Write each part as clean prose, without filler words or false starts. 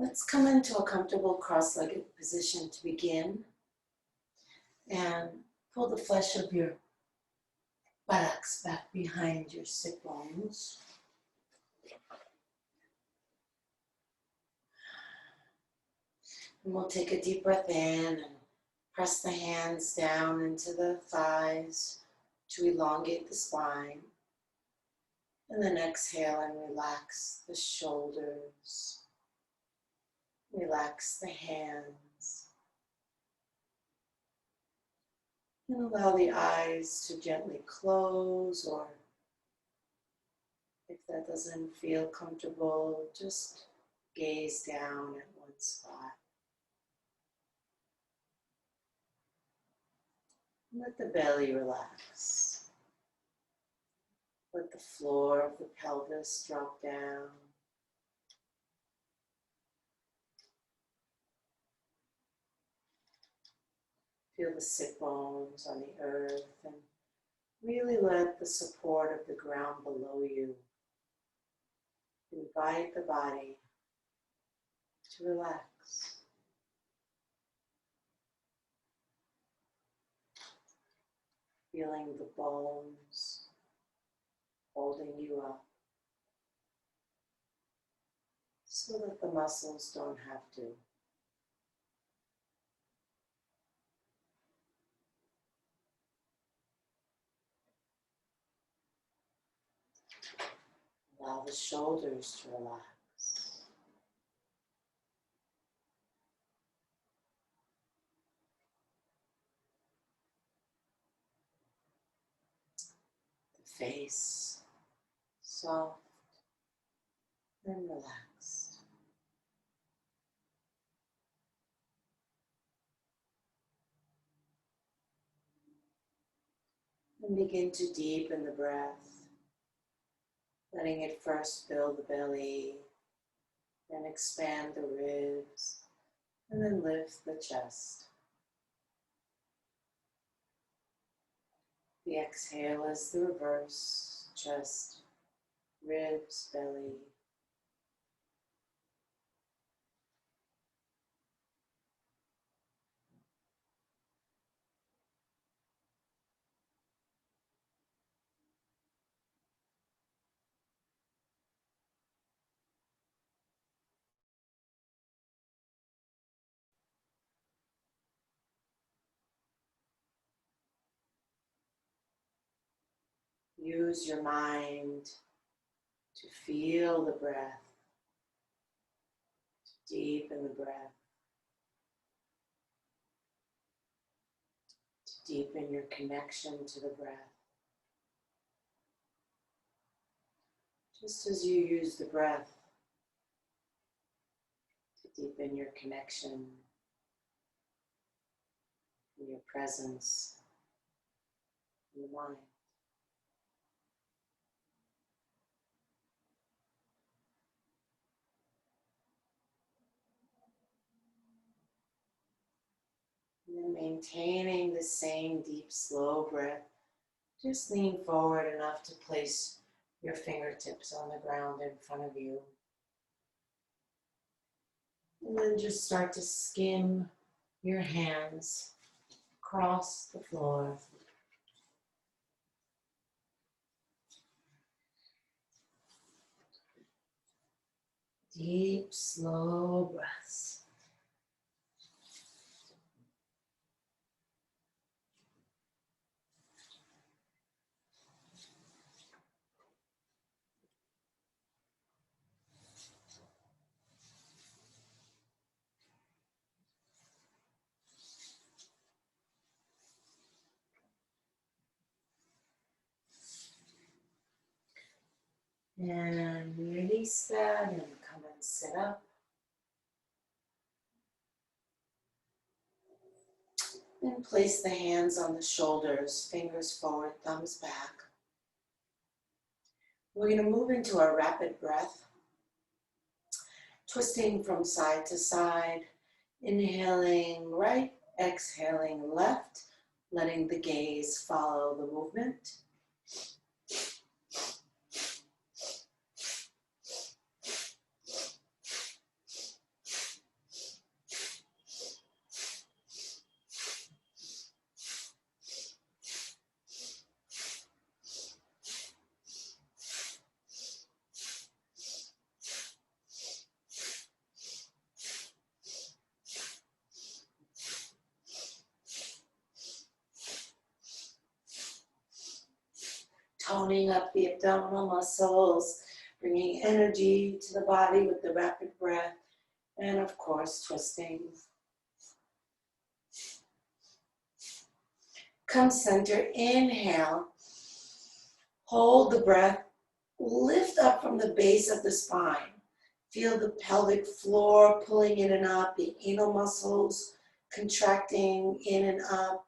Let's come into a comfortable cross-legged position to begin, and pull the flesh of your buttocks back behind your sit bones. And we'll take a deep breath in and press the hands down into the thighs to elongate the spine. And then exhale and relax the shoulders. Relax the hands. And allow the eyes to gently close, or if that doesn't feel comfortable, just gaze down at one spot. Let the belly relax. Let the floor of the pelvis drop down. Feel the sit bones on the earth and really let the support of the ground below you invite the body to relax. Feeling the bones holding you up so that the muscles don't have to. Allow the shoulders to relax. The face soft and relaxed. And begin to deepen the breath, letting it first fill the belly, then expand the ribs, and then lift the chest. The exhale is the reverse, chest, ribs, belly. Use your mind to feel the breath, to deepen the breath, to deepen your connection to the breath. Just as you use the breath to deepen your connection and your presence in the mind. And then maintaining the same deep, slow breath, just lean forward enough to place your fingertips on the ground in front of you. And then just start to skim your hands across the floor. Deep, slow breaths. And release that and come and sit up. And place the hands on the shoulders, fingers forward, thumbs back. We're going to move into our rapid breath, twisting from side to side, inhaling right, exhaling left, letting the gaze follow the movement. toning up the abdominal muscles, bringing energy to the body with the rapid breath, and of course, twisting. Come center, inhale, hold the breath, lift up from the base of the spine. Feel the pelvic floor pulling in and up, the anal muscles contracting in and up.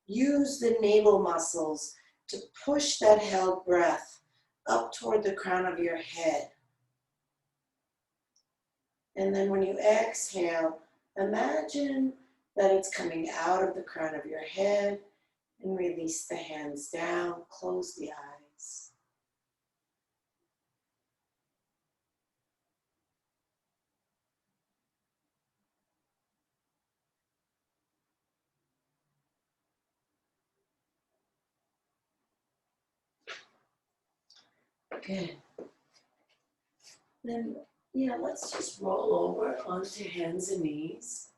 Use the navel muscles to push that held breath up toward the crown of your head. And then when you exhale, imagine that it's coming out of the crown of your head, and release the hands down, close the eyes. Good. Then, let's just roll over onto hands and knees.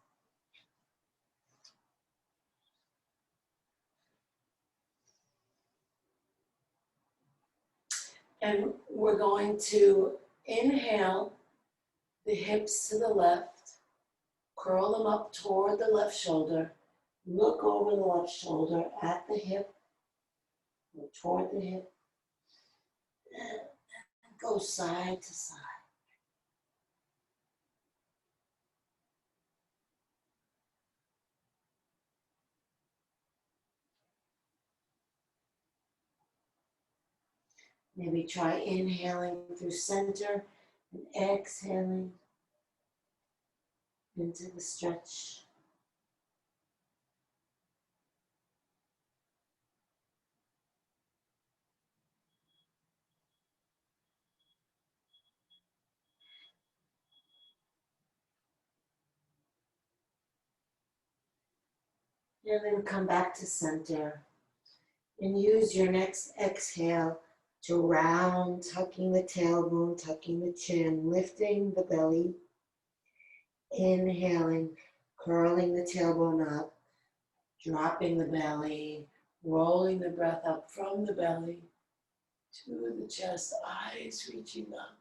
And we're going to inhale the hips to the left, curl them up toward the left shoulder, look over the left shoulder at the hip, or toward the hip, and go side to side. Maybe try inhaling through center and exhaling into the stretch. And then come back to center and use your next exhale to round, tucking the tailbone, tucking the chin, lifting the belly, inhaling, curling the tailbone up, dropping the belly, rolling the breath up from the belly to the chest, eyes reaching up.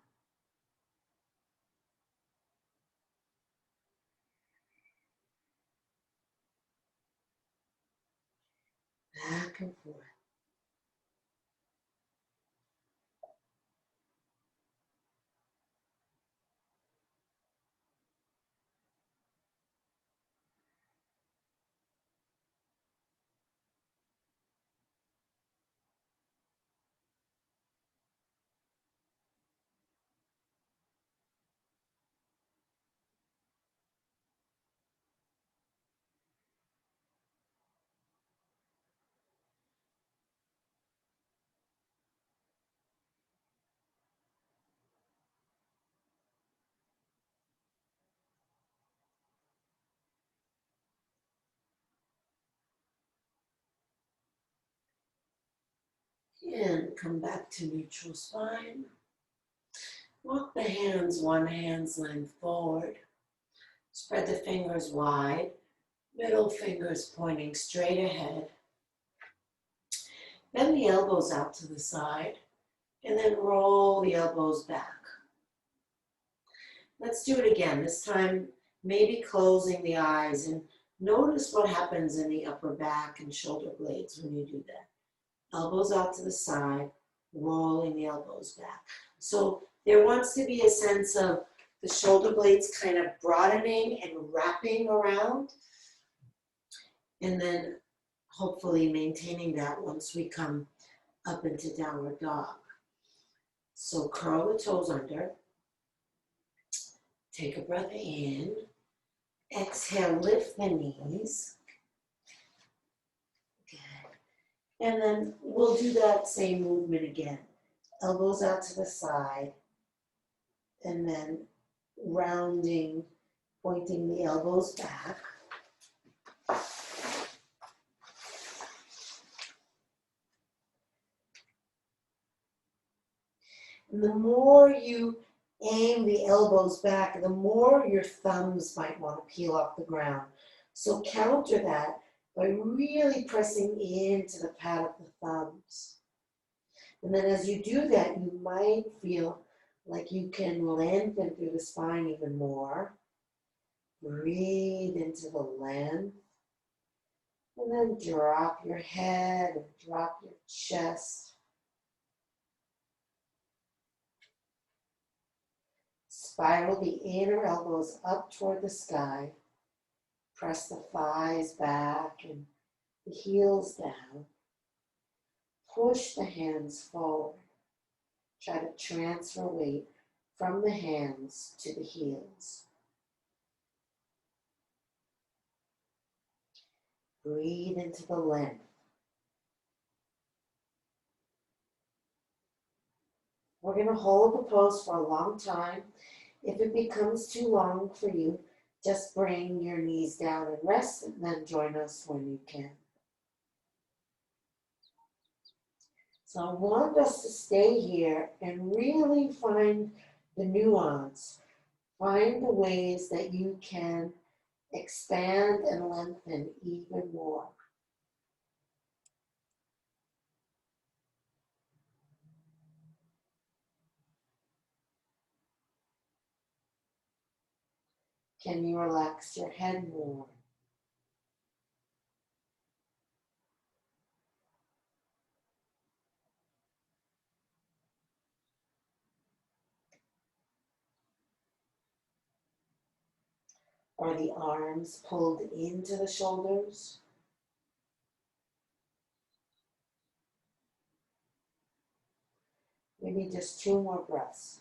Back and forth. And come back to neutral spine. Walk the hands one hand's length forward. Spread the fingers wide, middle fingers pointing straight ahead. Bend the elbows out to the side, and then roll the elbows back. Let's do it again. This time, maybe closing the eyes, and notice what happens in the upper back and shoulder blades when you do that. Elbows out to the side, rolling the elbows back. So there wants to be a sense of the shoulder blades kind of broadening and wrapping around, and then hopefully maintaining that once we come up into downward dog. So curl the toes under, take a breath in, exhale, lift the knees. Good. And then we'll do that same movement again. Elbows out to the side, and then rounding, pointing the elbows back. And the more you aim the elbows back, the more your thumbs might want to peel off the ground. So counter that by really pressing into the pad of the thumbs. And then as you do that, you might feel like you can lengthen through the spine even more. Breathe into the length. And then drop your head and drop your chest. Spiral the inner elbows up toward the sky. Press the thighs back and the heels down. Push the hands forward. Try to transfer weight from the hands to the heels. Breathe into the length. We're going to hold the pose for a long time. If it becomes too long for you, just bring your knees down and rest, and then join us when you can. So I want us to stay here and really find the nuance. Find the ways that you can expand and lengthen even more. Can you relax your head more? Are the arms pulled into the shoulders? Maybe just 2 more breaths.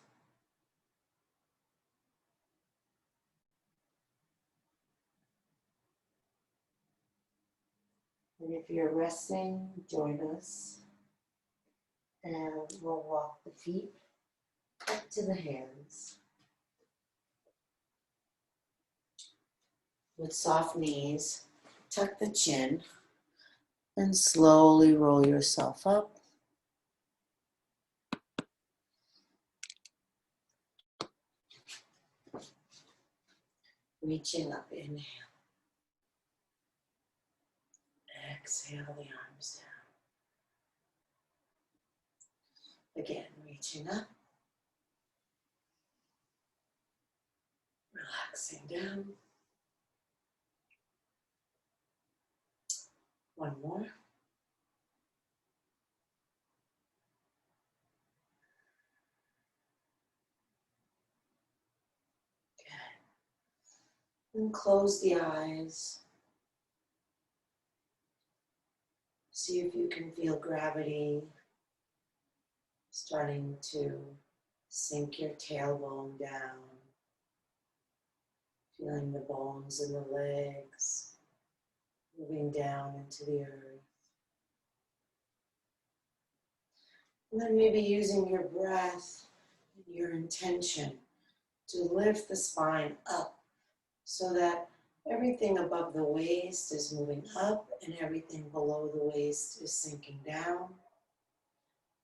And if you're resting, join us. And we'll walk the feet up to the hands. With soft knees, tuck the chin and slowly roll yourself up. Reaching up, inhale. Exhale the arms down. Again, reaching up. Relaxing down. One more. And close the eyes. See if you can feel gravity starting to sink your tailbone down. Feeling the bones in the legs moving down into the earth. And then maybe using your breath and your intention to lift the spine up so that everything above the waist is moving up and everything below the waist is sinking down.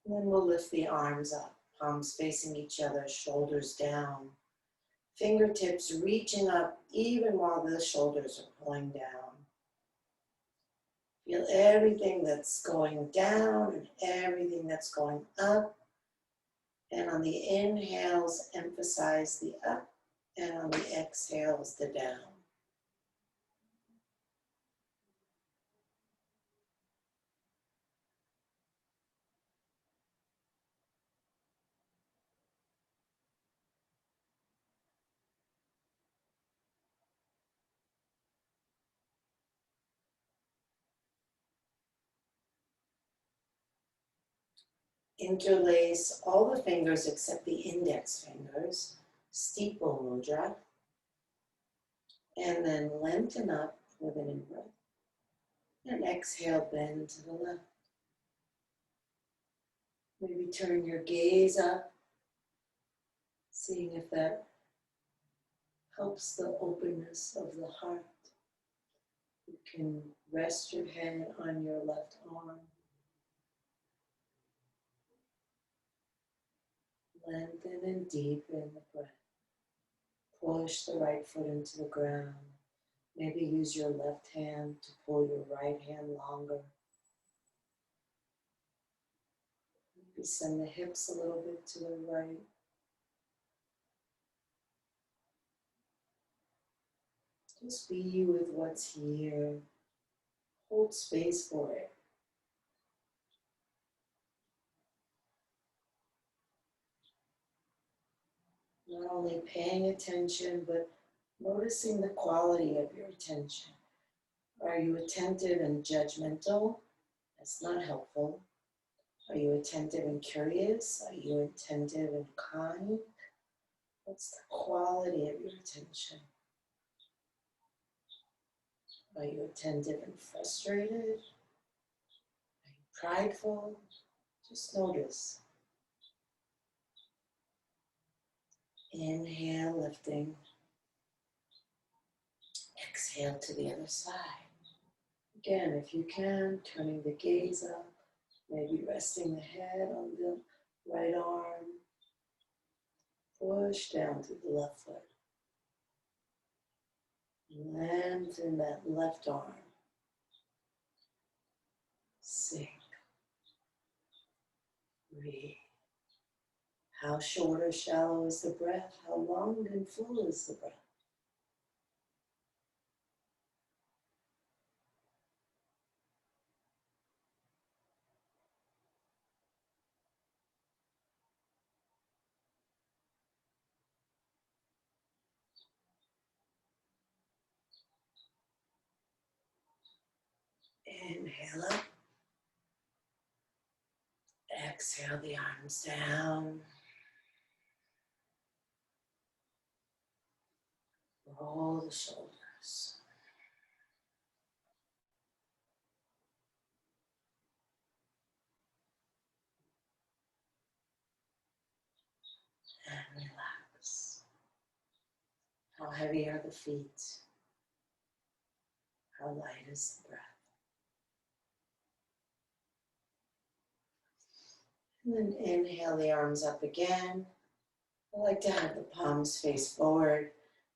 And then we'll lift the arms up, palms facing each other, shoulders down, fingertips reaching up even while the shoulders are pulling down. Feel everything that's going down and everything that's going up. And on the inhales, emphasize the up, and on the exhales, the down. Interlace all the fingers except the index fingers, steeple mudra, and then lengthen up with an in-breath. And exhale, bend to the left. Maybe turn your gaze up, seeing if that helps the openness of the heart. You can rest your head on your left arm. Lengthen and deepen the breath. Push the right foot into the ground. Maybe use your left hand to pull your right hand longer. Maybe send the hips a little bit to the right. Just be with what's here. Hold space for it. Not only paying attention, but noticing the quality of your attention. Are you attentive and judgmental? That's not helpful. Are you attentive and curious? Are you attentive and kind? What's the quality of your attention? Are you attentive and frustrated? Are you prideful? Just notice. Inhale, lifting. Exhale to the other side. Again, if you can, turning the gaze up, maybe resting the head on the right arm. Push down through the left foot. Lengthen that left arm. Sink. Breathe. How short or shallow is the breath? How long and full is the breath? Inhale up. Exhale the arms down. Roll the shoulders. And relax. How heavy are the feet? How light is the breath? And then inhale the arms up again. I like to have the palms face forward.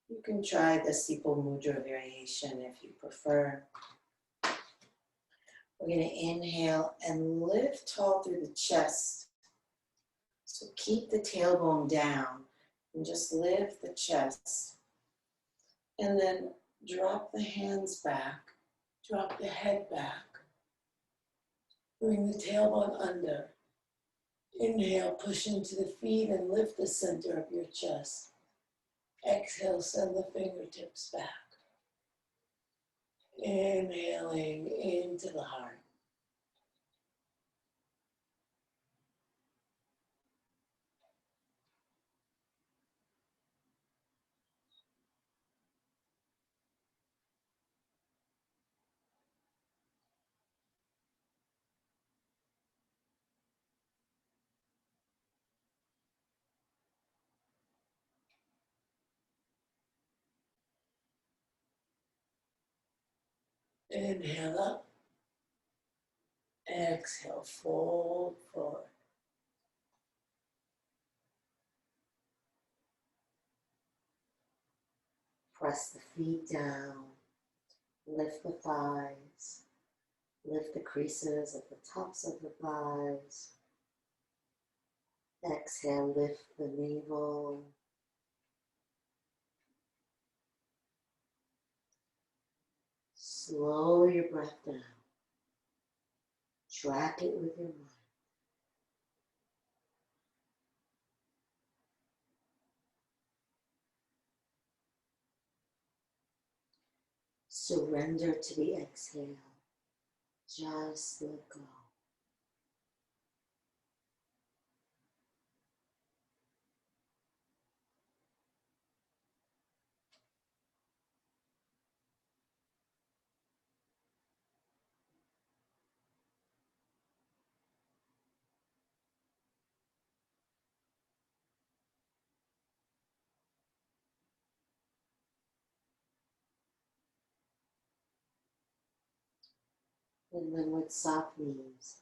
You can try the steeple mudra variation if you prefer. We're going to inhale and lift tall through the chest. So keep the tailbone down and just lift the chest. And then drop the hands back, drop the head back. Bring the tailbone under. Inhale, push into the feet and lift the center of your chest. Exhale, send the fingertips back. Inhaling into the heart. Inhale up. Exhale, fold forward. Press the feet down. Lift the thighs. Lift the creases of the tops of the thighs. Exhale, lift the navel. Slow your breath down. Track it with your mind. Surrender to the exhale. Just let go. And then with soft knees,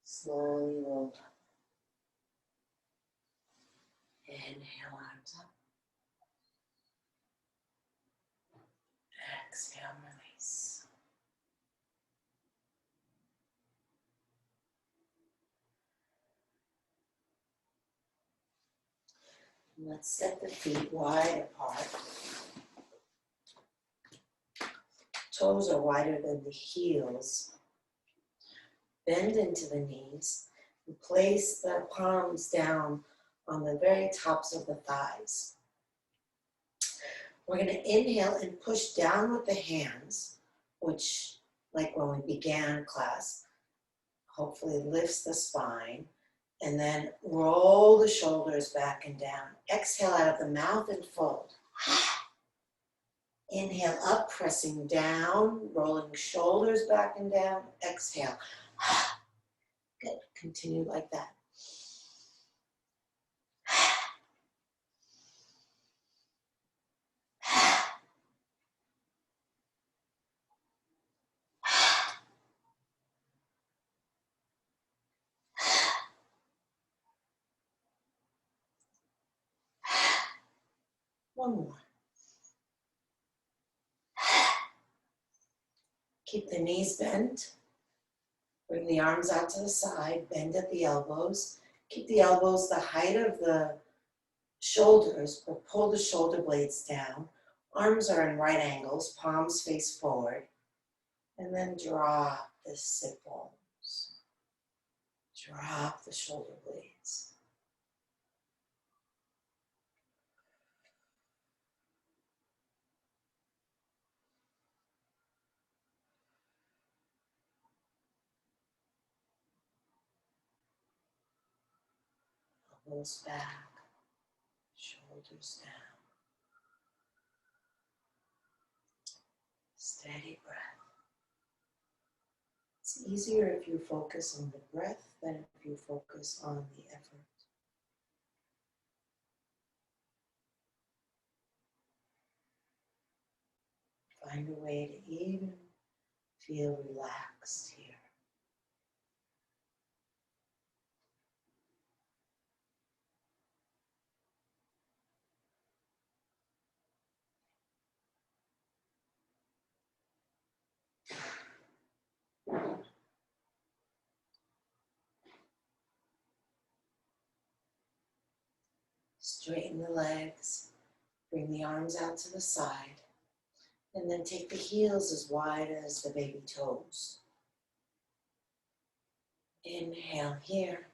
slowly roll up. Inhale, arms up. Exhale, release. Let's step the feet wide apart. Toes are wider than the heels. Bend into the knees and place the palms down on the very tops of the thighs. We're going to inhale and push down with the hands, which, like when we began class, hopefully lifts the spine. And then roll the shoulders back and down. Exhale out of the mouth and fold. Inhale up, pressing down, rolling shoulders back and down. Exhale. Good. Continue like that. One more. Keep the knees bent. Bring the arms out to the side. Bend at the elbows. Keep the elbows the height of the shoulders, but pull the shoulder blades down. Arms are in right angles. Palms face forward. And then drop the sit bones. Drop the shoulder blades. Elbows back, shoulders down. Steady breath. It's easier if you focus on the breath than if you focus on the effort. Find a way to even feel relaxed here. Straighten the legs, bring the arms out to the side, and then take the heels as wide as the baby toes. Inhale here.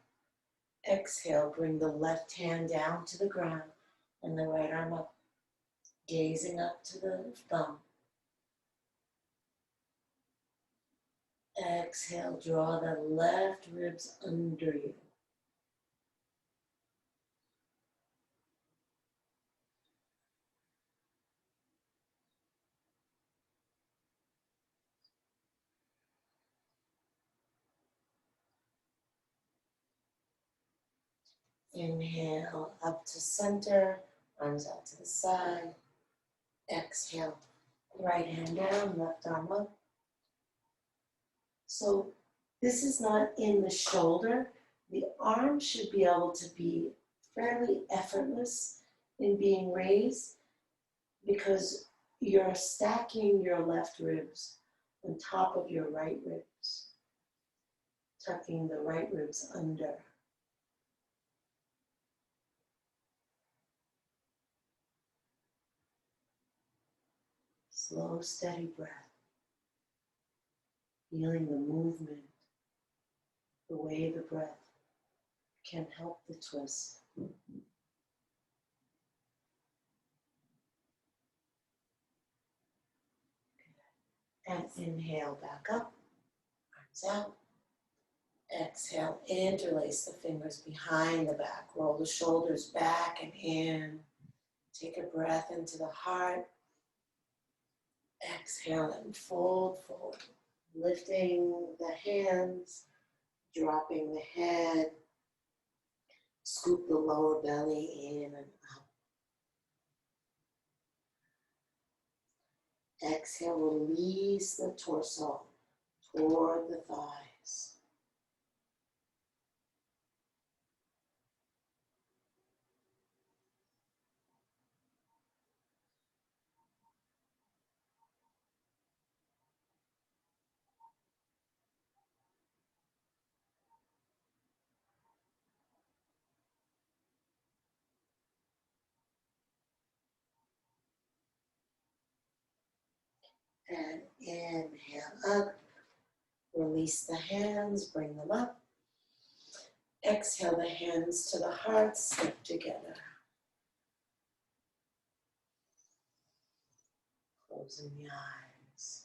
Exhale, bring the left hand down to the ground and the right arm up, gazing up to the thumb. Exhale, draw the left ribs under you. Inhale, up to center, arms out to the side. Exhale, right hand down, left arm up. So this is not in the shoulder. The arm should be able to be fairly effortless in being raised because you're stacking your left ribs on top of your right ribs, tucking the right ribs under. Slow, steady breath. Feeling the movement, the way the breath can help the twist. And inhale back up, arms out. Exhale, interlace the fingers behind the back. Roll the shoulders back and in. Take a breath into the heart. Exhale and fold forward. Lifting the hands, dropping the head. Scoop the lower belly in and up. Exhale, release the torso toward the thighs. And inhale up. Release the hands, bring them up. Exhale the hands to the heart, step together. Closing the eyes.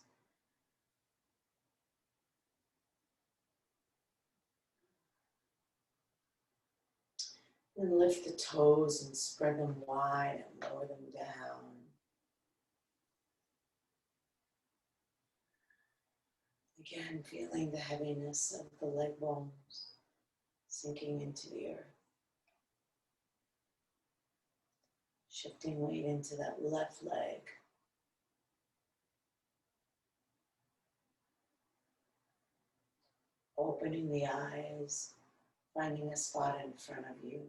And lift the toes and spread them wide and lower them down. Again, feeling the heaviness of the leg bones sinking into the earth. Shifting weight into that left leg. Opening the eyes, finding a spot in front of you.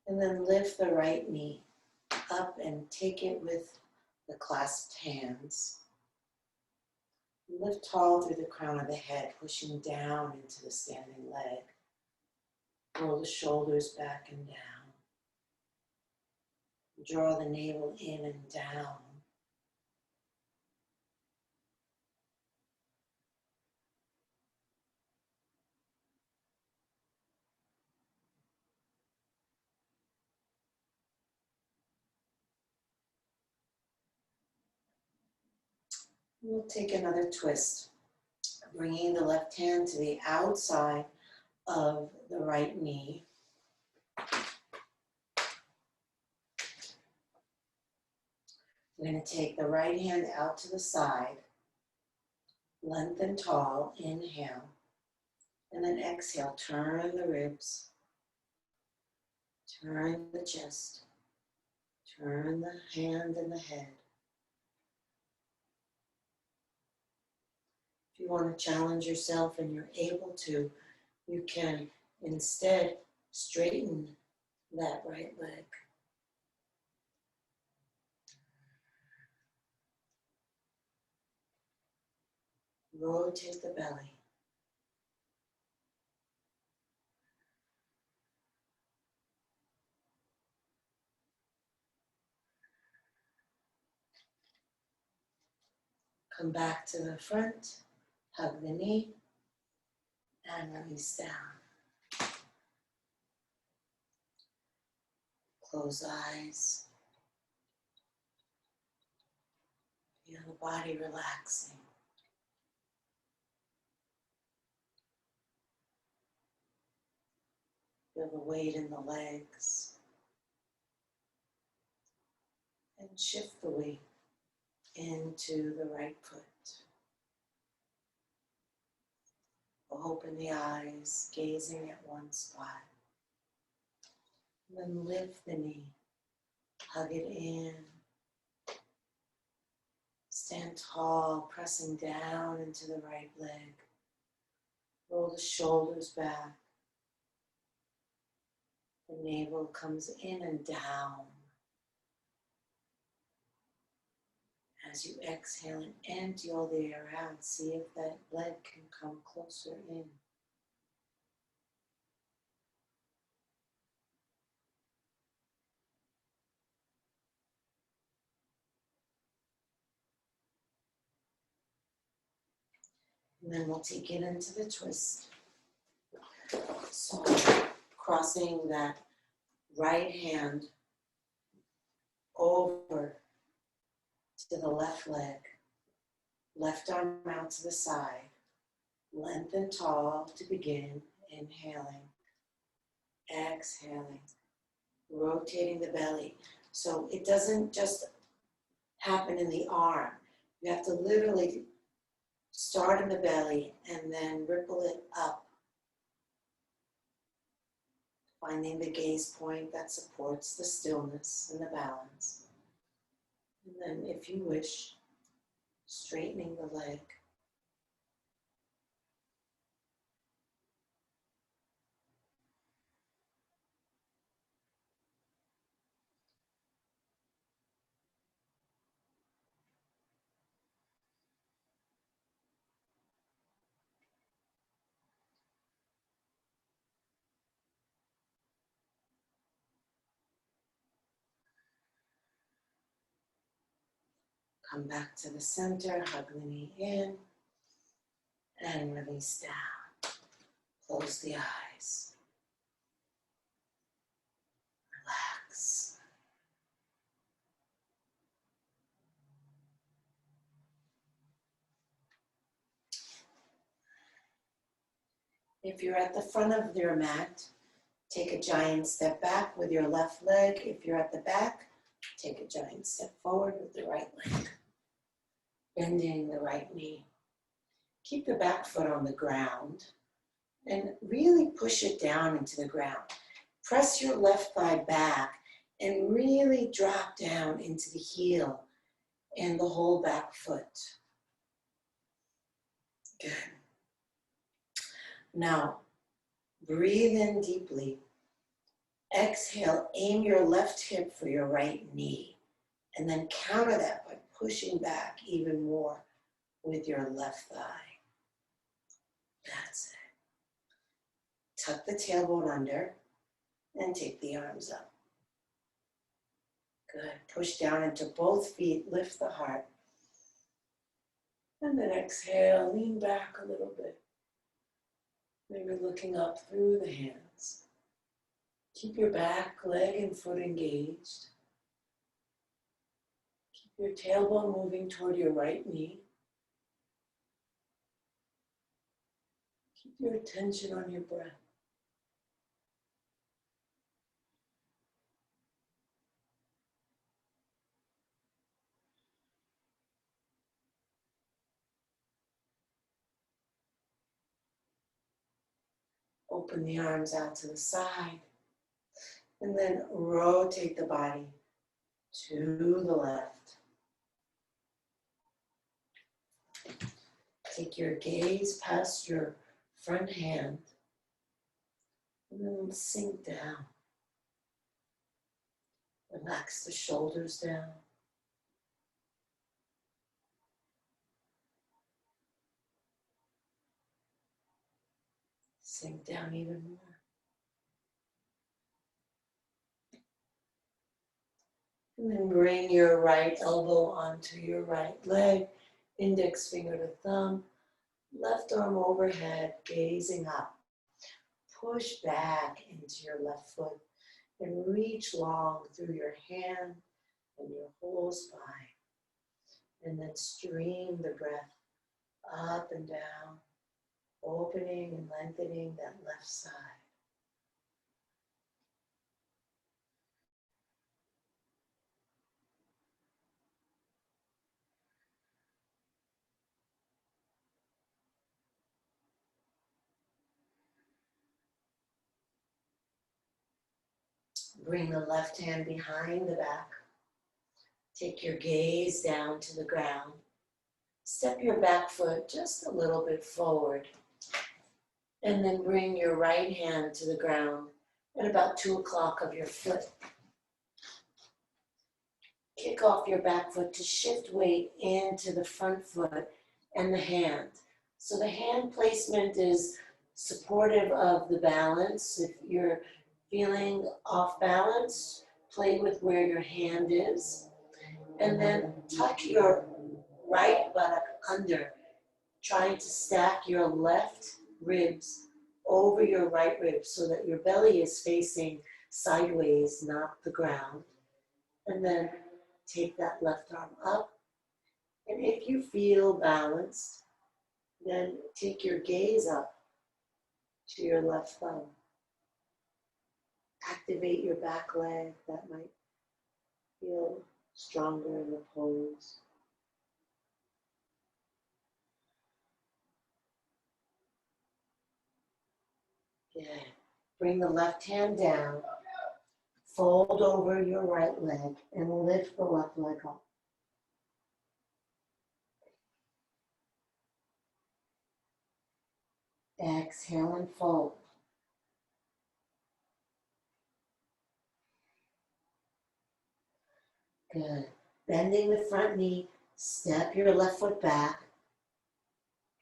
And then lift the right knee up and take it with the clasped hands. Lift tall through the crown of the head, pushing down into the standing leg. Roll the shoulders back and down. Draw the navel in and down. We'll take another twist, bringing the left hand to the outside of the right knee. We're going to take the right hand out to the side, lengthen tall, inhale, and then exhale, turn the ribs, turn the chest, turn the hand and the head. If you want to challenge yourself and you're able to, you can instead straighten that right leg. Rotate the belly. Come back to the front, hug the knee, and release down. Close eyes. Feel the body relaxing. Feel the weight in the legs. And shift the weight into the right foot. Open the eyes, gazing at one spot. And then lift the knee, hug it in. Stand tall, pressing down into the right leg. Roll the shoulders back. The navel comes in and down. As you exhale and empty all the air out, see if that leg can come closer in. And then we'll take it into the twist. So crossing that right hand over to the left leg, left arm out to the side, lengthen tall to begin, inhaling, exhaling, rotating the belly. So it doesn't just happen in the arm. You have to literally start in the belly and then ripple it up, finding the gaze point that supports the stillness and the balance. And then, if you wish, straightening the leg. Come back to the center, hug the knee in, and release down. Close the eyes. Relax. If you're at the front of your mat, take a giant step back with your left leg. If you're at the back, take a giant step forward with the right leg. Bending the right knee. Keep the back foot on the ground and really push it down into the ground. Press your left thigh back and really drop down into the heel and the whole back foot. Good. Now, breathe in deeply. Exhale, aim your left hip for your right knee, and then counter that by pushing back even more with your left thigh. That's it. Tuck the tailbone under and take the arms up. Good. Push down into both feet, lift the heart. And then exhale, lean back a little bit. Maybe looking up through the hands. Keep your back, leg, and foot engaged. Keep your tailbone moving toward your right knee. Keep your attention on your breath. Open the arms out to the side. And then rotate the body to the left. Take your gaze past your front hand and then sink down. Relax the shoulders down. Sink down even more. And then bring your right elbow onto your right leg, index finger to thumb, left arm overhead, gazing up. Push back into your left foot and reach long through your hand and your whole spine. And then stream the breath up and down, opening and lengthening that left side. Bring the left hand behind the back. Take your gaze down to the ground. Step your back foot just a little bit forward. And then bring your right hand to the ground at about 2 o'clock of your foot. Kick off your back foot to shift weight into the front foot and the hand. So the hand placement is supportive of the balance. If you're feeling off balance, play with where your hand is. And then tuck your right buttock under, trying to stack your left ribs over your right ribs so that your belly is facing sideways, not the ground. And then take that left arm up. And if you feel balanced, then take your gaze up to your left thumb. Activate your back leg. That might feel stronger in the pose. Good. Bring the left hand down. Fold over your right leg and lift the left leg up. Exhale and fold. Good. Bending the front knee, step your left foot back.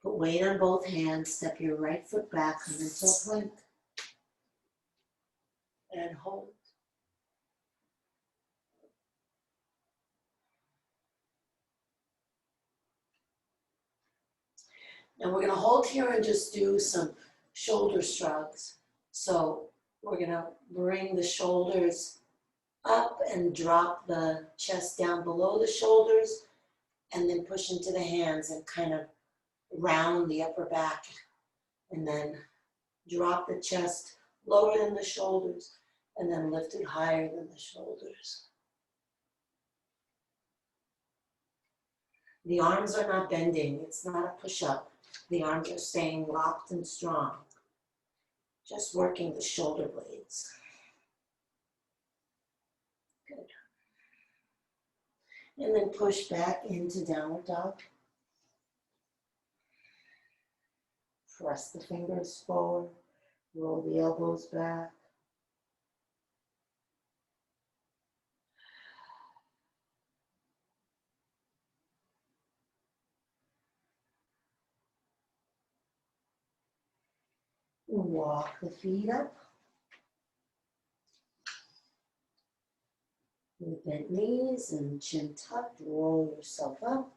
Put weight on both hands, step your right foot back, come into a plank. And hold. And we're gonna hold here and just do some shoulder shrugs. So we're gonna bring the shoulders up and drop the chest down below the shoulders, and then push into the hands and kind of round the upper back, and then drop the chest lower than the shoulders, and then lift it higher than the shoulders. The arms are not bending. It's not a push-up. The arms are staying locked and strong. Just working the shoulder blades. Good. And then push back into downward dog. Press the fingers forward. Roll the elbows back. Walk the feet up. With bent knees and chin tucked, roll yourself up.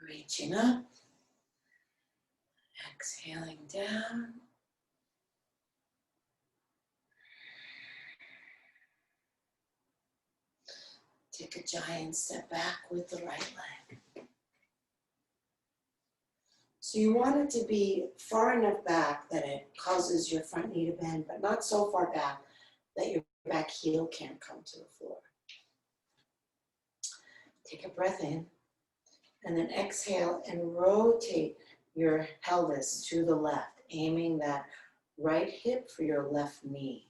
Reaching up. Exhaling down. Take a giant step back with the right leg. So you want it to be far enough back that it causes your front knee to bend, but not so far back that your back heel can't come to the floor. Take a breath in, and then exhale and rotate your pelvis to the left, aiming that right hip for your left knee.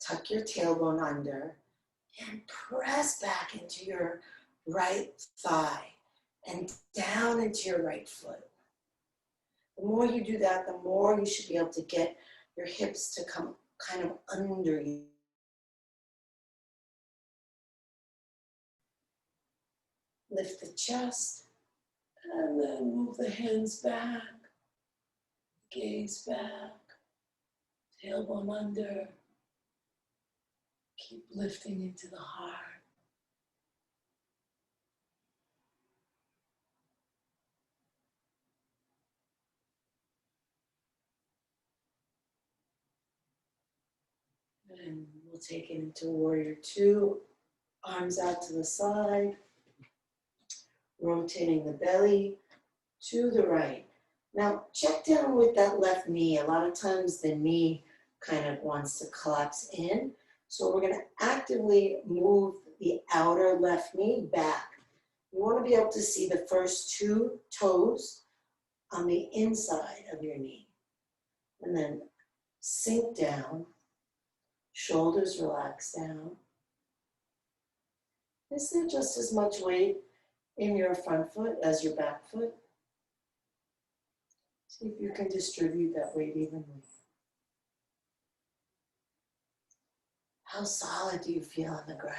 Tuck your tailbone under and press back into your right thigh and down into your right foot. The more you do that, the more you should be able to get your hips to come kind of under you. Lift the chest and then move the hands back, gaze back, tailbone under. Keep lifting into the heart. And we'll take it into warrior two. Arms out to the side. Rotating the belly to the right. Now check down with that left knee. A lot of times the knee kind of wants to collapse in. So we're going to actively move the outer left knee back. You want to be able to see the first two toes on the inside of your knee. And then sink down. Shoulders relax down. Is there just as much weight in your front foot as your back foot? See if you can distribute that weight evenly. How solid do you feel on the ground?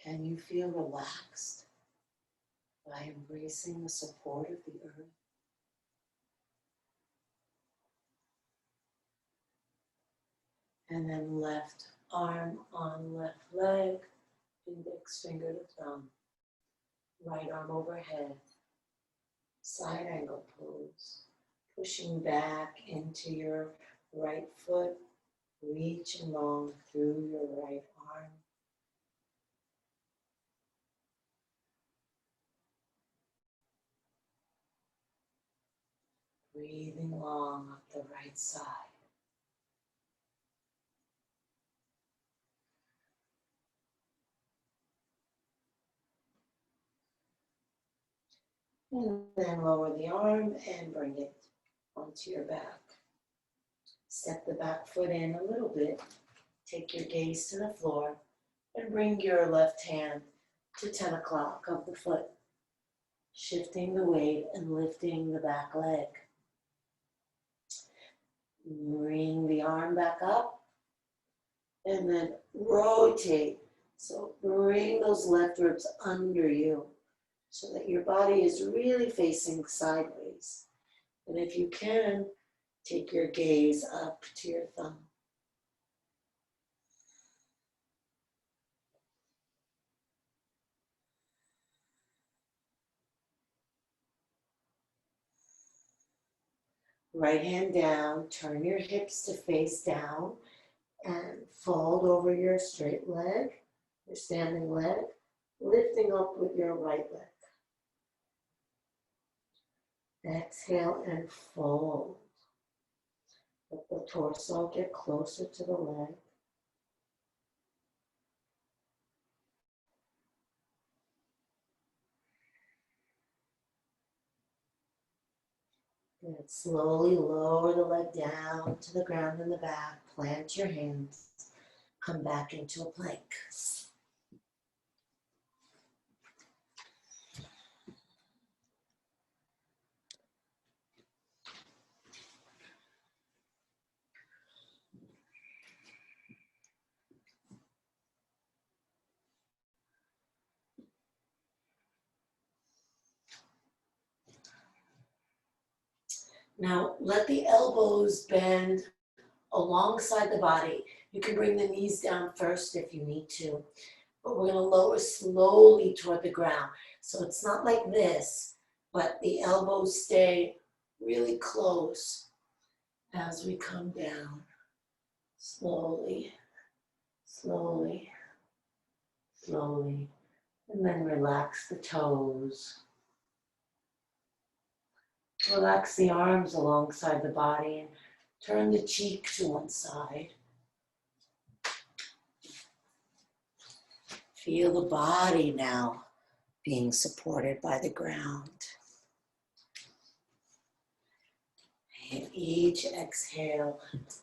Can you feel relaxed by embracing the support of the earth? And then left arm on left leg, index finger to thumb. Right arm overhead, side angle pose. Pushing back into your right foot, reach along through your right arm. Breathing long up the right side. And then lower the arm and bring it onto your back. Step the back foot in a little bit. Take your gaze to the floor and bring your left hand to 10 o'clock of the foot. Shifting the weight and lifting the back leg. Bring the arm back up and then rotate. So bring those left ribs under you so that your body is really facing sideways. And if you can, Take your gaze up to your thumb. Right hand down, turn your hips to face down and fold over your straight leg, your standing leg, lifting up with your right leg. Exhale and fold. Let the torso get closer to the leg. And slowly lower the leg down to the ground in the back. Plant your hands. Come back into a plank. Now let the elbows bend alongside the body. You can bring the knees down first if you need to, but we're going to lower slowly toward the ground. So it's not like this, but the elbows stay really close as we come down. Slowly, slowly, slowly. And then relax the toes. Relax the arms alongside the body and turn the cheek to one side. Feel the body now being supported by the ground. And each exhale,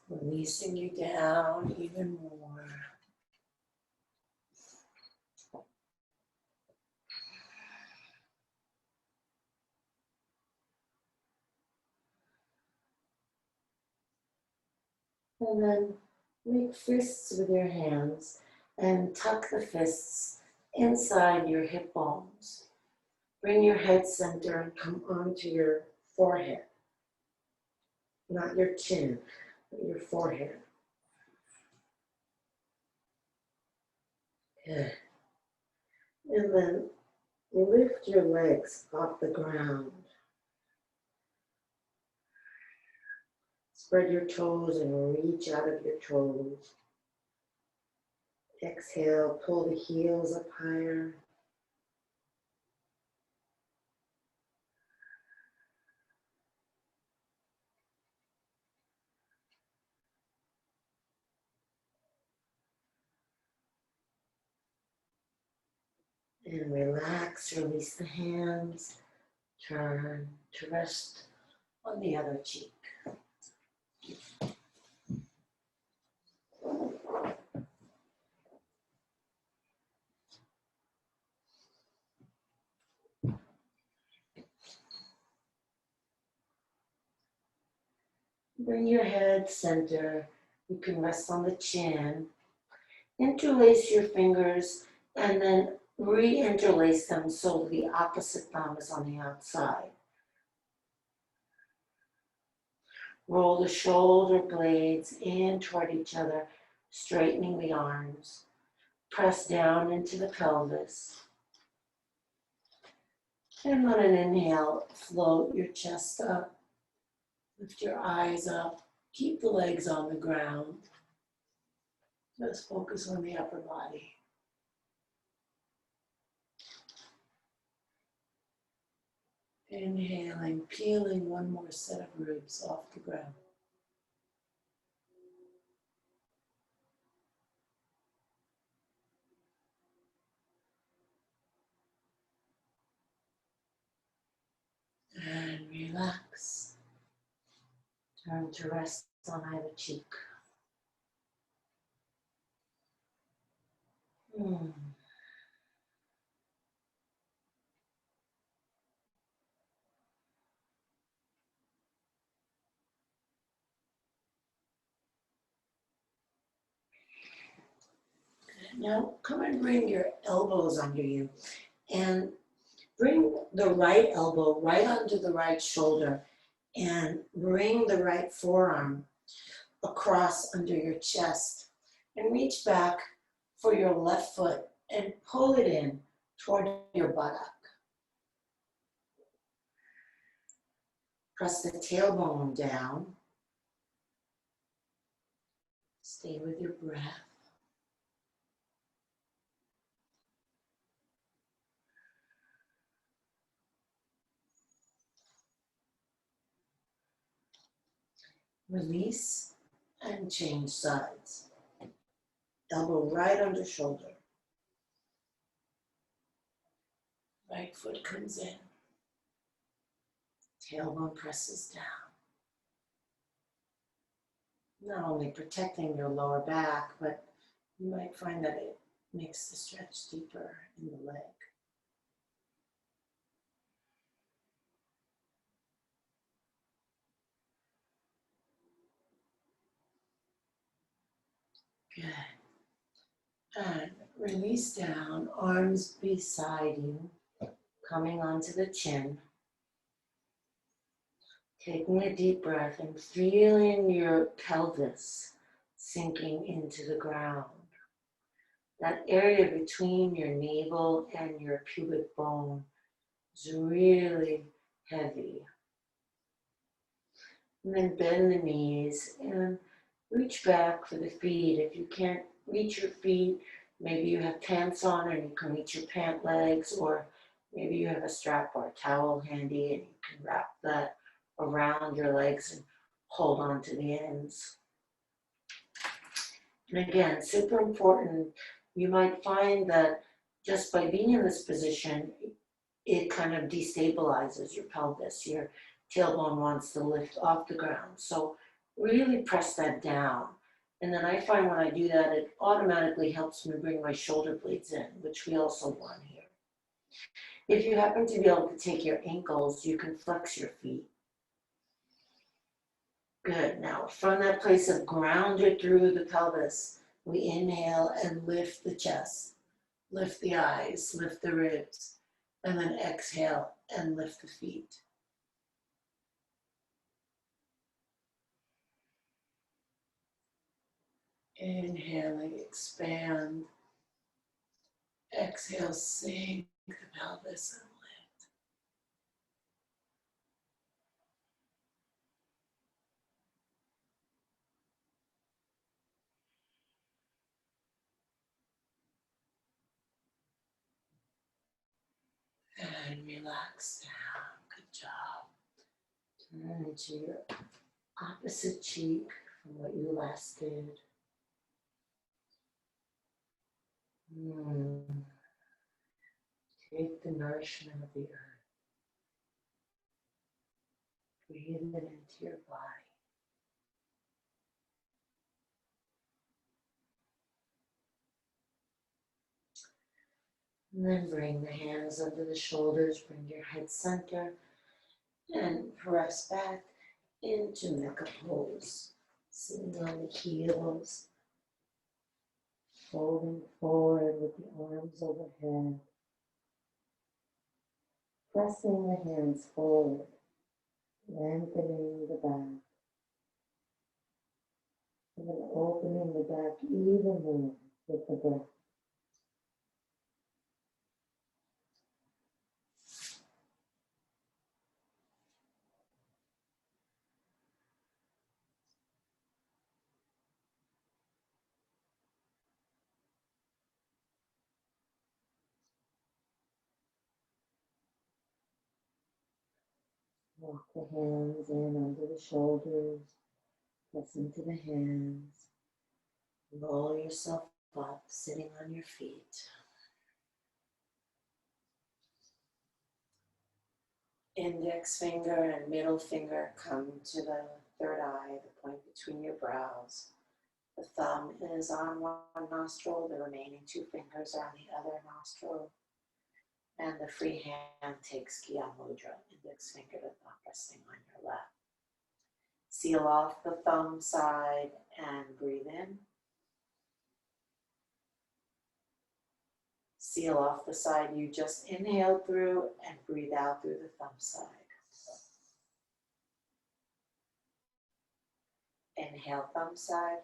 releasing you down even more. And then make fists with your hands and tuck the fists inside your hip bones. Bring your head center and come onto your forehead. Not your chin, but your forehead. Good. And then lift your legs off the ground. Spread your toes and reach out of your toes. Exhale, pull the heels up higher. And relax, release the hands. Turn to rest on the other cheek. Bring your head center. You can rest on the chin. Interlace your fingers and then re-interlace them so the opposite thumb is on the outside. Roll the shoulder blades in toward each other, straightening the arms. Press down into the pelvis. And on an inhale, float your chest up. Lift your eyes up. Keep the legs on the ground. Just focus on the upper body. Inhaling, peeling one more set of ribs off the ground. And relax. Turn to rest on either cheek. Now come and bring your elbows under you and bring the right elbow right under the right shoulder And bring the right forearm across under your chest and reach back for your left foot and pull it in toward your buttock. Press the tailbone down. Stay with your breath. Release and change sides. Elbow right under shoulder. Right foot comes in. Tailbone presses down. Not only protecting your lower back, but you might find that it makes the stretch deeper in the leg. Good. And release down, arms beside you, coming onto the chin. Taking a deep breath and feeling your pelvis sinking into the ground. That area between your navel and your pubic bone is really heavy. And then bend the knees and reach back for the feet. If you can't reach your feet, maybe you have pants on and you can reach your pant legs, or maybe you have a strap or a towel handy and you can wrap that around your legs and hold on to the ends. And again, super important, you might find that just by being in this position, it kind of destabilizes your pelvis. Your tailbone wants to lift off the ground. So really press that down. And then I find when I do that, it automatically helps me bring my shoulder blades in, which we also want here. If you happen to be able to take your ankles, you can flex your feet. Good. Now, from that place of grounded through the pelvis, we inhale and lift the chest, lift the eyes, lift the ribs, and then exhale and lift the feet. Inhaling, expand. Exhale, sink the pelvis and lift. And relax down. Good job. Turn to your opposite cheek from what you last did. Take the nourishment of the earth. Breathe it into your body. And then bring the hands under the shoulders, bring your head center, and press back into mecha pose. Sitting on the heels, folding forward with the arms overhead. Pressing the hands forward, lengthening the back, and then opening the back even more with the breath. Walk the hands in under the shoulders, press into the hands, roll yourself up, sitting on your feet. Index finger and middle finger come to the third eye, the point between your brows. The thumb is on one nostril, the remaining two fingers are on the other nostril. And the free hand takes Gyan Mudra, index finger to thumb resting on your lap. Seal off the thumb side and breathe in. Seal off the side you just inhaled through and breathe out through the thumb side. Inhale, thumb side.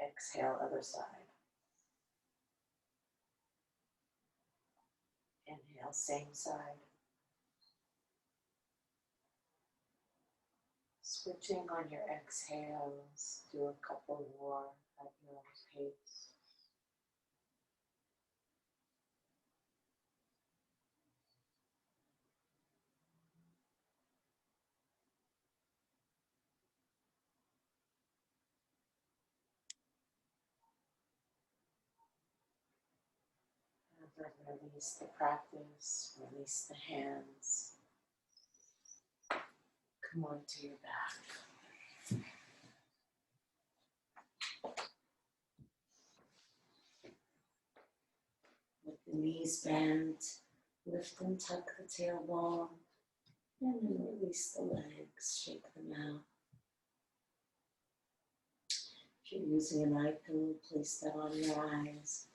Exhale, other side. Inhale, same side. Switching on your exhales. Do a couple more at your own pace. And then release the practice, release the hands. Come onto your back. With the knees bent, lift and tuck the tailbone, and then release the legs, shake them out. If you're using an eye pillow, place that on your eyes.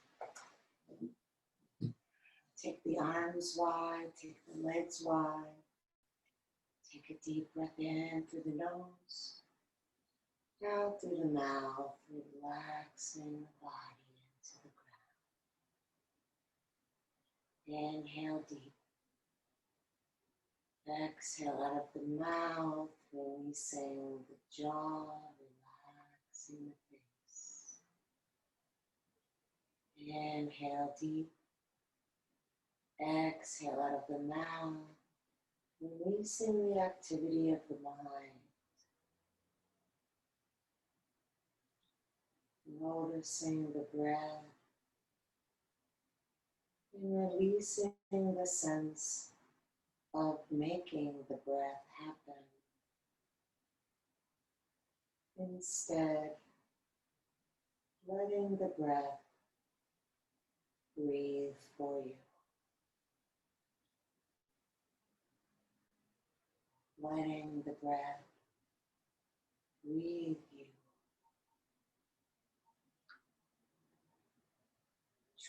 Take the arms wide, take the legs wide. Take a deep breath in through the nose, out through the mouth, relaxing the body into the ground. Inhale deep. Exhale out of the mouth, releasing the jaw, relaxing the face. Inhale deep. Exhale out of the mouth, releasing the activity of the mind. Noticing the breath and releasing the sense of making the breath happen. Instead, letting the breath breathe for you. Letting the breath breathe you.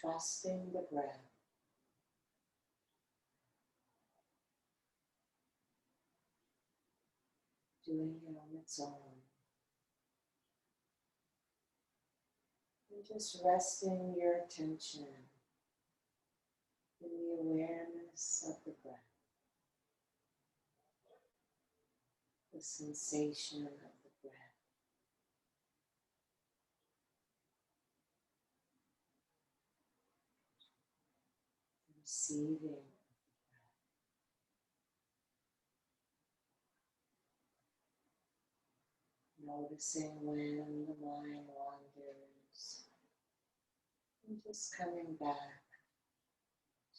Trusting the breath. Doing it on its own. And just resting your attention in the awareness of the breath. The sensation of the breath. Receiving. Noticing when the mind wanders and just coming back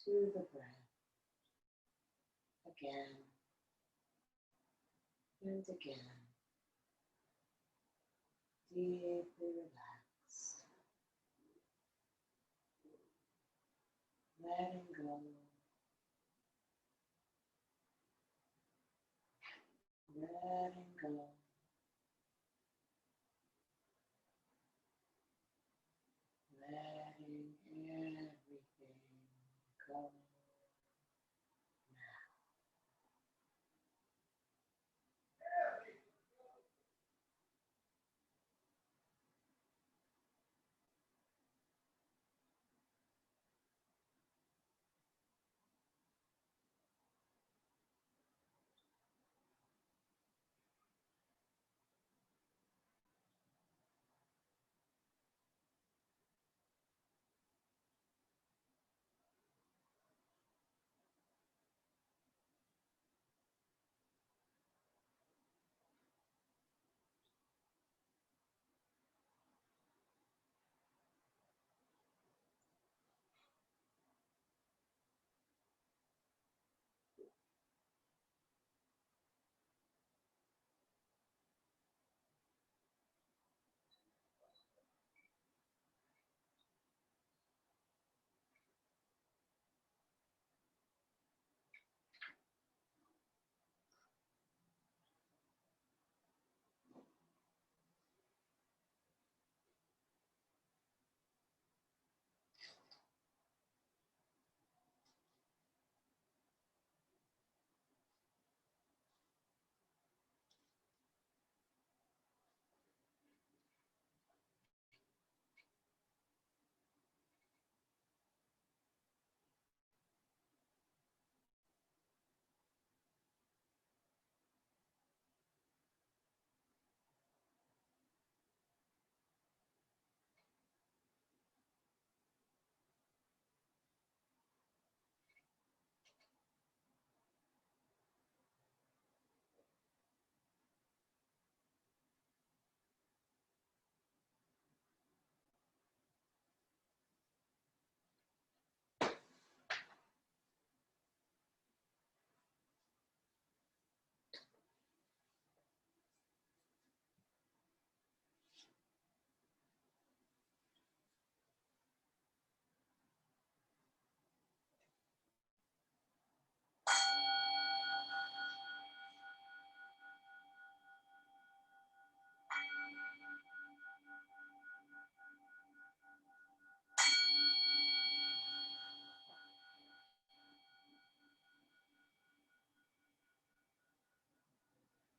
to the breath again and again, deeply relaxed, letting go, letting go. Letting everything go.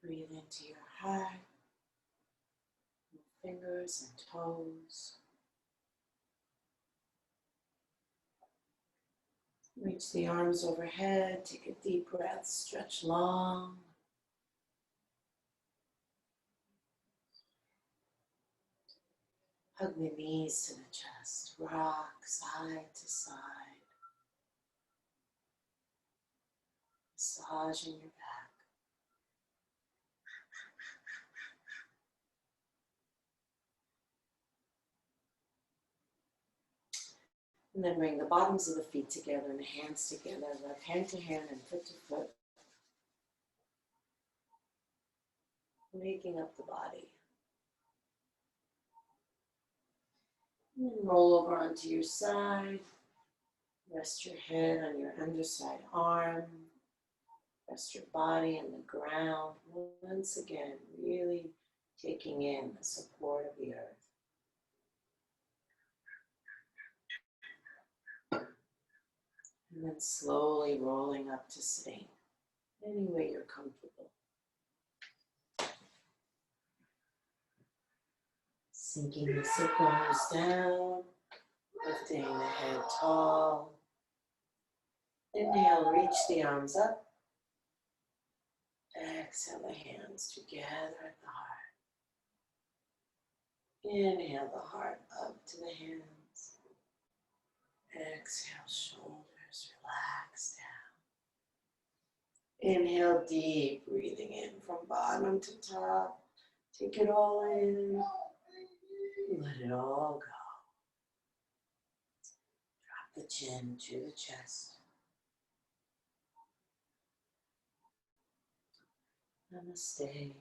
Breathe into your heart, fingers and toes. Reach the arms overhead, take a deep breath, stretch long. Hug the knees to the chest, rock side to side. Massaging your back. And then bring the bottoms of the feet together and the hands together, left hand to hand and foot to foot. Waking up the body. And then roll over onto your side. Rest your head on your underside arm. Rest your body on the ground. Once again, really taking in the support of the earth. And then slowly rolling up to sitting, any way you're comfortable. Sinking the sit bones down, lifting the head tall. Inhale, reach the arms up. Exhale the hands together at the heart. Inhale the heart up to the hands. Exhale, shoulders relax down. Inhale deep, breathing in from bottom to top. Take it all in. Let it all go. Drop the chin to the chest. Namaste.